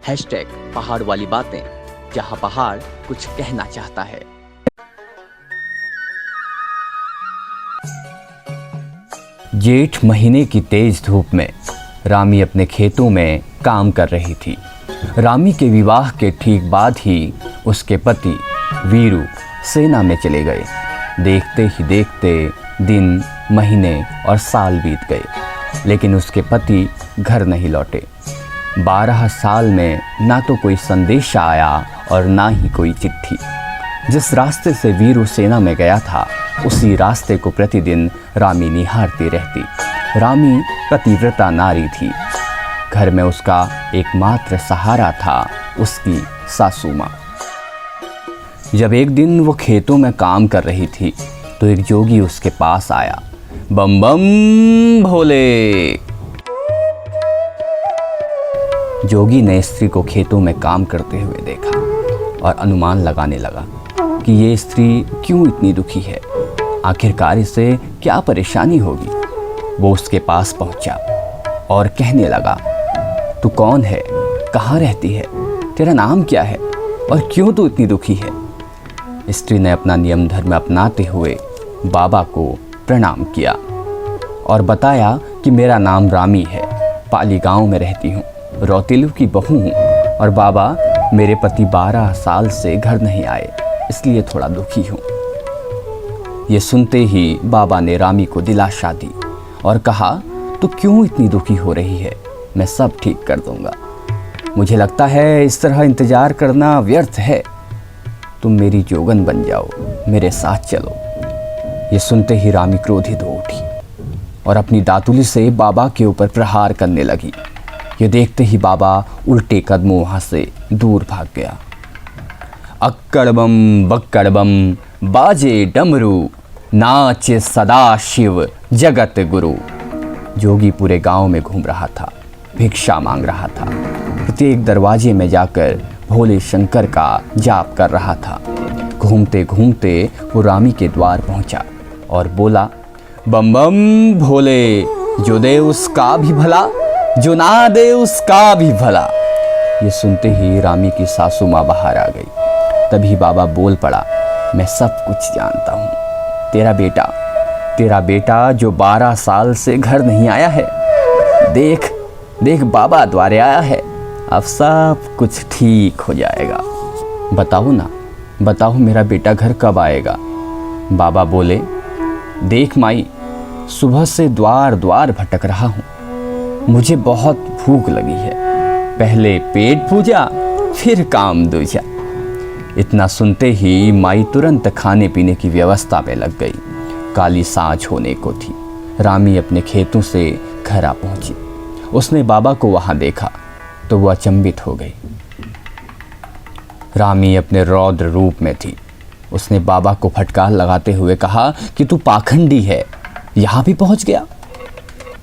पहाड़ वाली बातें, जहां पहाड़ कुछ कहना चाहता है। जेठ महीने की तेज धूप में रामी अपने खेतों में काम कर रही थी। रामी के विवाह के ठीक बाद ही उसके पति वीरू सेना में चले गए। देखते ही देखते दिन, महीने और साल बीत गए, लेकिन उसके पति घर नहीं लौटे। 12 साल में ना तो कोई संदेशा आया और ना ही कोई चिट्ठी। जिस रास्ते से वीरू सेना में गया था, उसी रास्ते को प्रतिदिन रामी निहारती रहती। रामी पतिव्रता नारी थी। घर में उसका एकमात्र सहारा था उसकी सासू माँ। जब एक दिन वो खेतों में काम कर रही थी तो एक जोगी उसके पास आया। बम बम भोले। जोगी ने स्त्री को खेतों में काम करते हुए देखा और अनुमान लगाने लगा कि ये स्त्री क्यों इतनी दुखी है, आखिरकार इसे क्या परेशानी होगी। वो उसके पास पहुंचा और कहने लगा, तू कौन है, कहाँ रहती है, तेरा नाम क्या है और क्यों तू इतनी दुखी है। स्त्री ने अपना नियम धर्म अपनाते हुए बाबा को प्रणाम किया और बताया कि मेरा नाम रामी है, पाली गांव में रहती हूँ, रौतेलू की बहू हूँ और बाबा मेरे पति 12 साल से घर नहीं आए, इसलिए थोड़ा दुखी हूँ। ये सुनते ही बाबा ने रामी को दिलासा दी और कहा, तू क्यों इतनी दुखी हो रही है, मैं सब ठीक कर दूंगा। मुझे लगता है इस तरह इंतजार करना व्यर्थ है, तुम मेरी जोगन बन जाओ, मेरे साथ चलो। ये सुनते ही रामी क्रोधित हो उठी और अपनी दातुली से बाबा के ऊपर प्रहार करने लगी। ये देखते ही बाबा उल्टे कदमों वहाँ से दूर भाग गया। अक्कड़बम बक्कड़बम बाजे डमरू, नाचे सदा शिव जगत गुरु। जोगी पूरे गांव में घूम रहा था, भिक्षा मांग रहा था, प्रत्येक दरवाजे में जाकर भोले शंकर का जाप कर रहा था। घूमते घूमते वो रामी के द्वार पहुंचा और बोला, बम बम भोले, जो दे उसका भी भला, जो ना दे उसका भी भला। ये सुनते ही रामी की सासू माँ बाहर आ गई। तभी बाबा बोल पड़ा, मैं सब कुछ जानता हूँ, तेरा बेटा जो 12 साल से घर नहीं आया है, देख देख बाबा द्वारे आया है, अब सब कुछ ठीक हो जाएगा। बताओ ना, बताओ मेरा बेटा घर कब आएगा। बाबा बोले, देख माई, सुबह से द्वार द्वार भटक रहा हूँ, मुझे बहुत भूख लगी है, पहले पेट पूजा फिर काम दूजा। इतना सुनते ही माई तुरंत खाने पीने की व्यवस्था में लग गई। काली सांझ होने को थी। रामी अपने खेतों से घर आ पहुंची। उसने बाबा को वहां देखा तो वो अचंभित हो गई। रामी अपने रौद्र रूप में थी। उसने बाबा को फटकार लगाते हुए कहा कि तू पाखंडी है, यहां भी पहुंच गया।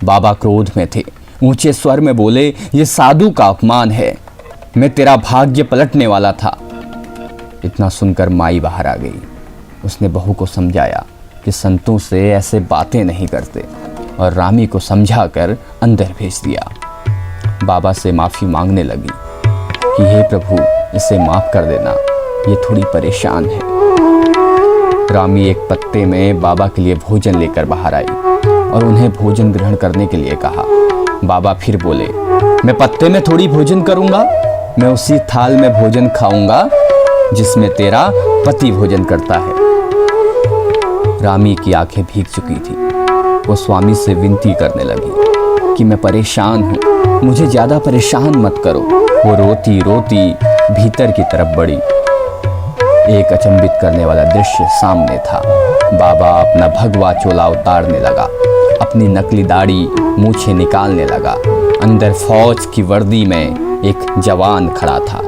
बाबा क्रोध में थे, ऊंचे स्वर में बोले, ये साधु का अपमान है, मैं तेरा भाग्य पलटने वाला था। इतना सुनकर माई बाहर आ गई। उसने बहू को समझाया कि संतों से ऐसे बातें नहीं करते और रामी को समझाकर अंदर भेज दिया। बाबा से माफ़ी मांगने लगी कि हे प्रभु, इसे माफ़ कर देना, ये थोड़ी परेशान है। रामी एक पत्ते में बाबा के लिए भोजन लेकर बाहर आई और उन्हें भोजन ग्रहण करने के लिए कहा। बाबा फिर बोले, मैं पत्ते में थोड़ी भोजन करूँगा, मैं उसी थाल में भोजन खाऊंगा जिसमें तेरा पति भोजन करता है। रामी की आंखें भीग चुकी थी। वो स्वामी से विनती करने लगी कि मैं परेशान हूँ, मुझे ज़्यादा परेशान मत करो। वो रोती रोती भीतर की तरफ बढ़ी। एक अचंभित करने वाला दृश्य सामने था। बाबा अपना भगवा चोला उतारने लगा, अपनी नकली दाढ़ी मूछें निकालने लगा। अंदर फौज की वर्दी में एक जवान खड़ा था,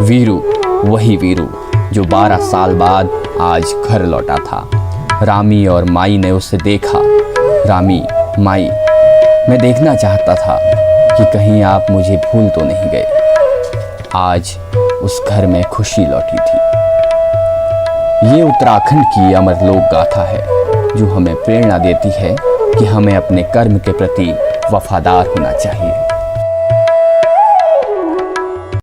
वीरू, वही वीरू जो 12 साल बाद आज घर लौटा था। रामी और माई ने उसे देखा। रामी, माई, मैं देखना चाहता था कि कहीं आप मुझे भूल तो नहीं गए। आज उस घर में खुशी लौटी थी। ये उत्तराखंड की अमर लोक गाथा है जो हमें प्रेरणा देती है कि हमें अपने कर्म के प्रति वफादार होना चाहिए।